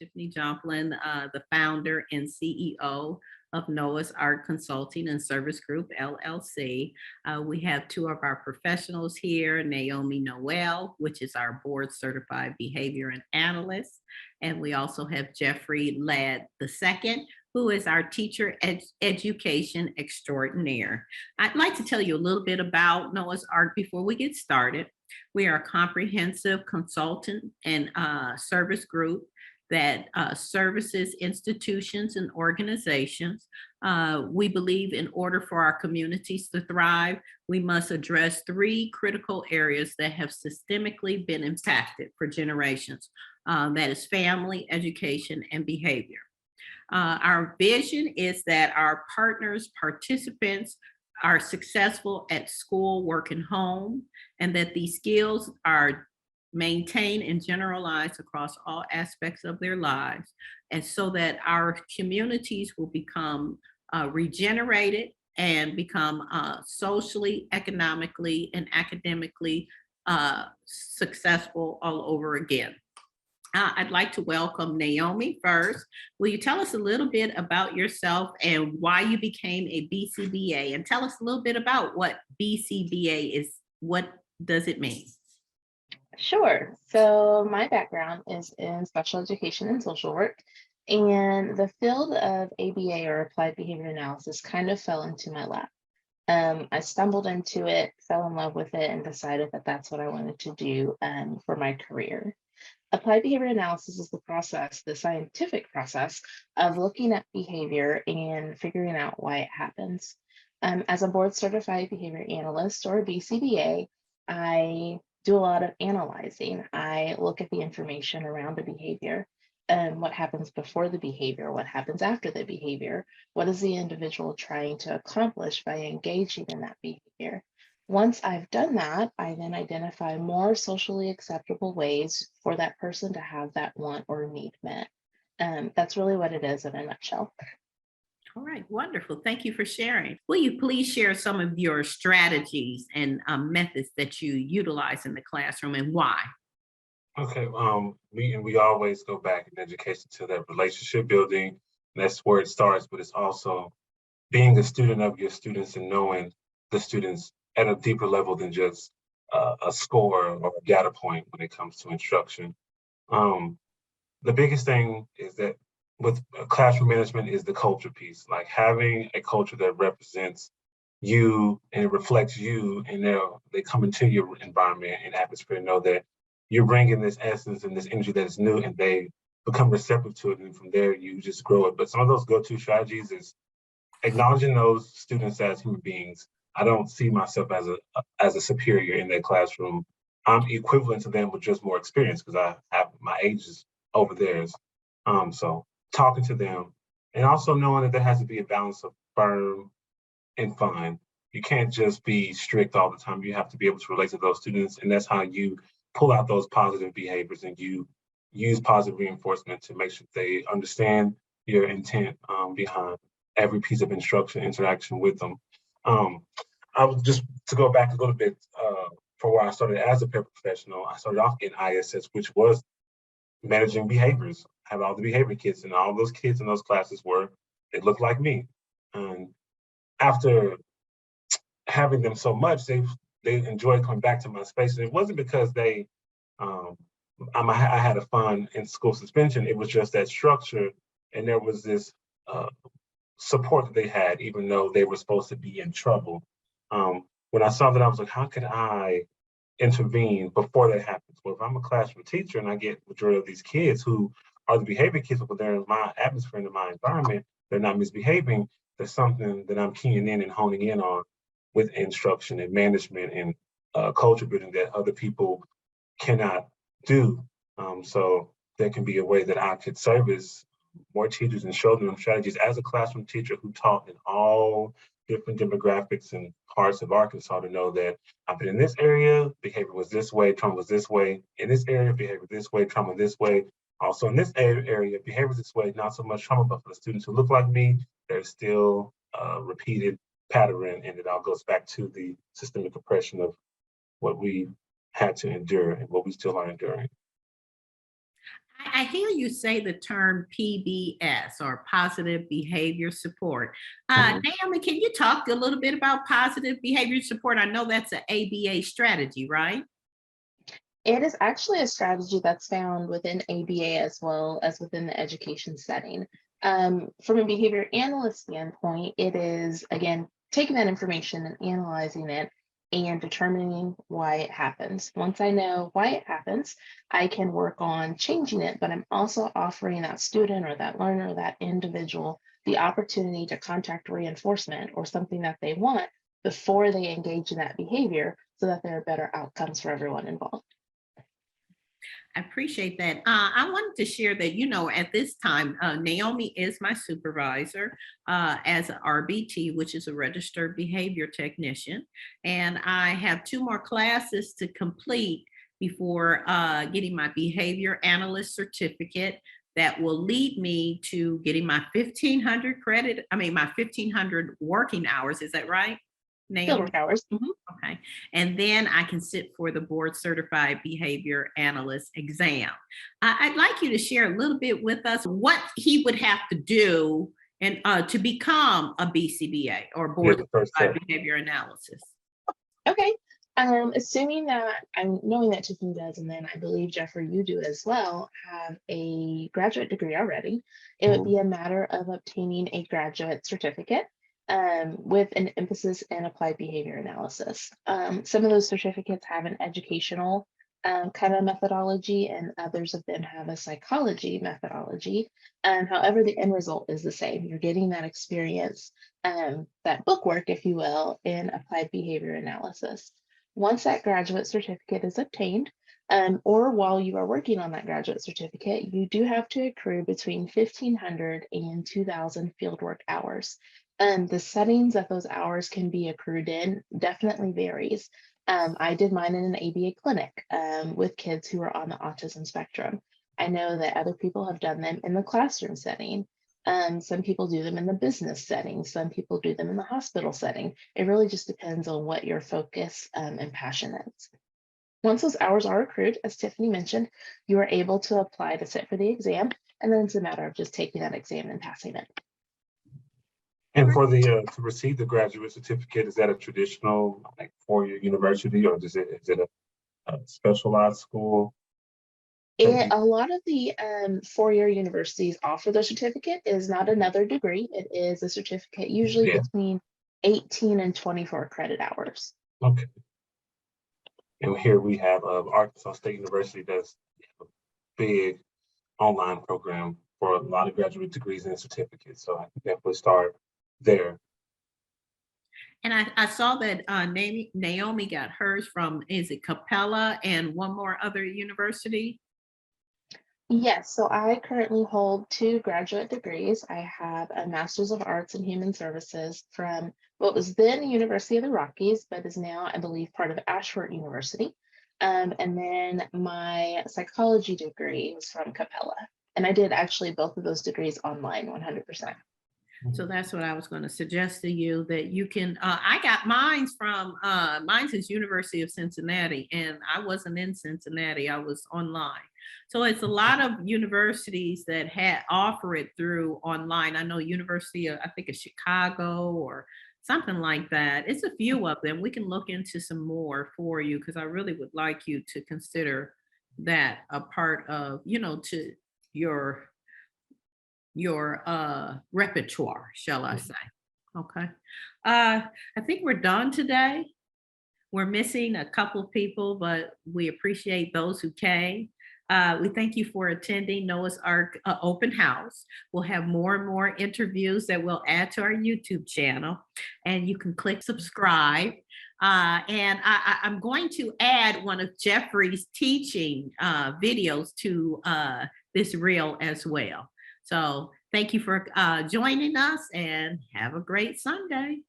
Tiffany Joplin, the founder and CEO of Noah's Art Consulting and Service Group, LLC. We have two of our professionals here, Naomi Noel, which is our board certified behavior and analyst. And we also have Jeffrey Ladd II, who is our teacher education extraordinaire. I'd like to tell you a little bit about Noah's Ark before we get started. We are a comprehensive consultant and service group that services institutions and organizations. We believe in order for our communities to thrive, we must address three critical areas that have systemically been impacted for generations. That is family, education, and behavior. Our vision is that our partners, participants, are successful at school, work, and home, and that these skills are maintained and generalized across all aspects of their lives, and so that our communities will become regenerated and become socially, economically, and academically successful all over again. I'd like to welcome Naomi first. Will you tell us a little bit about yourself and why you became a BCBA? And tell us a little bit about what BCBA is. What does it mean? Sure. So my background is in special education and social work, and the field of ABA or applied behavior analysis kind of fell into my lap. I stumbled into it, fell in love with it, and decided that that's what I wanted to do for my career. Applied behavior analysis is the process, the scientific process of looking at behavior and figuring out why it happens. As a board certified behavior analyst or BCBA, I do a lot of analyzing. I look at the information around the behavior and what happens before the behavior, what happens after the behavior, what is the individual trying to accomplish by engaging in that behavior. Once I've done that, I then identify more socially acceptable ways for that person to have that want or need met. That's really what it is in a nutshell. All right, wonderful. Thank you for sharing. Will you please share some of your strategies and methods that you utilize in the classroom and why? Okay, we always go back in education to that relationship building. That's where it starts, but it's also being a student of your students and knowing the students at a deeper level than just a score or a data point when it comes to instruction. The biggest thing is that with classroom management is the culture piece, like having a culture that represents you and it reflects you, and they come into your environment and atmosphere and know that you're bringing this essence and this energy that is new, and they become receptive to it, and from there you just grow it. But some of those go-to strategies is acknowledging those students as human beings. I don't see myself as a superior in that classroom. I'm equivalent to them with just more experience because I have my age is over theirs. So talking to them and also knowing that there has to be a balance of firm and fun. You can't just be strict all the time. You have to be able to relate to those students, and that's how you pull out those positive behaviors and you use positive reinforcement to make sure they understand your intent behind every piece of instruction interaction with them. I was just to go back a little bit for where I started as a paraprofessional. I started off in ISS, which was managing behaviors. I had all the behavior kids, and all those kids in those classes they looked like me. And after having them so much, they enjoyed coming back to my space. And it wasn't because I had a fun in school suspension. It was just that structure, and there was this support that they had, even though they were supposed to be in trouble. When I saw that, I was like, how can I intervene before that happens? Well, if I'm a classroom teacher and I get the majority of these kids who are the behavior kids, but they're in my atmosphere and in my environment, they're not misbehaving, there's something that I'm keying in and honing in on with instruction and management and culture building that other people cannot do. So there can be a way that I could service more teachers and show them strategies as a classroom teacher who taught in all different demographics and parts of Arkansas to know that I've been in this area, behavior was this way, trauma was this way. In this area, behavior this way, trauma this way. Also in this area, behavior this way, not so much trauma, but for the students who look like me, there's still a repeated pattern, and it all goes back to the systemic oppression of what we had to endure and what we still are enduring. I hear you say the term PBS or positive behavior support. Mhm. Naomi, can you talk a little bit about positive behavior support? I know that's an ABA strategy, right? It is actually a strategy that's found within ABA as well as within the education setting. From a behavior analyst standpoint, it is, again, taking that information and analyzing it and determining why it happens. Once I know why it happens, I can work on changing it, but I'm also offering that student or that learner or that individual the opportunity to contact reinforcement or something that they want before they engage in that behavior so that there are better outcomes for everyone involved. I appreciate that. I wanted to share that, at this time, Naomi is my supervisor as an RBT, which is a registered behavior technician. And I have 2 more classes to complete before getting my behavior analyst certificate that will lead me to getting my 1500 credit. I mean, my 1500 working hours. Is that right, Field Naomi? work hours. Okay. And then I can sit for the board certified behavior analyst exam. I'd like you to share a little bit with us what he would have to do and to become a BCBA or Yeah, board the first certified step. behavior analysis. Okay. Assuming that I'm knowing that Tiffany does, and then I believe Jeffrey, you do as well, have a graduate degree already, it would Mhm. be a matter of obtaining a graduate certificate with an emphasis in applied behavior analysis. Some of those certificates have an educational kind of methodology, and others of them have a psychology methodology. However, the end result is the same. You're getting that experience, that book work, if you will, in applied behavior analysis. Once that graduate certificate is obtained, or while you are working on that graduate certificate, you do have to accrue between 1,500 and 2,000 fieldwork hours. The settings that those hours can be accrued in definitely varies. I did mine in an ABA clinic with kids who are on the autism spectrum. I know that other people have done them in the classroom setting. Some people do them in the business setting. Some people do them in the hospital setting. It really just depends on what your focus and passion is. Once those hours are accrued, as Tiffany mentioned, you are able to apply to sit for the exam, and then it's a matter of just taking that exam and passing it. And for the to receive the graduate certificate, is that a traditional like 4-year university, or is it a specialized school? A lot of the four-year universities offer the certificate. It is not another degree. It is a certificate, usually Yeah. between 18 and 24 credit hours. Okay. And here we have Arkansas State University does have a big online program for a lot of graduate degrees and certificates. So I can definitely start there. And I saw that Naomi got hers from, is it Capella and one more other university? Yes, so I currently hold 2 graduate degrees. I have a Master's of Arts in Human Services from what was then the University of the Rockies, but is now, I believe, part of Ashford University. And then my psychology degree was from Capella. And I did actually both of those degrees online 100%. So that's what I was going to suggest to you that you can. I got mine's from mine's is University of Cincinnati, and I wasn't in Cincinnati. I was online. So it's a lot of universities that offer it through online. I know University of I think of Chicago or something like that. It's a few of them. We can look into some more for you because I really would like you to consider that a part of to your repertoire, shall I say. Okay. I think we're done today. We're missing a couple of people, but we appreciate those who came. We thank you for attending Noah's Ark open house. We'll have more and more interviews that we'll add to our YouTube channel, and you can click subscribe. And I'm going to add one of Jeffrey's teaching videos to this reel as well. So thank you for joining us and have a great Sunday.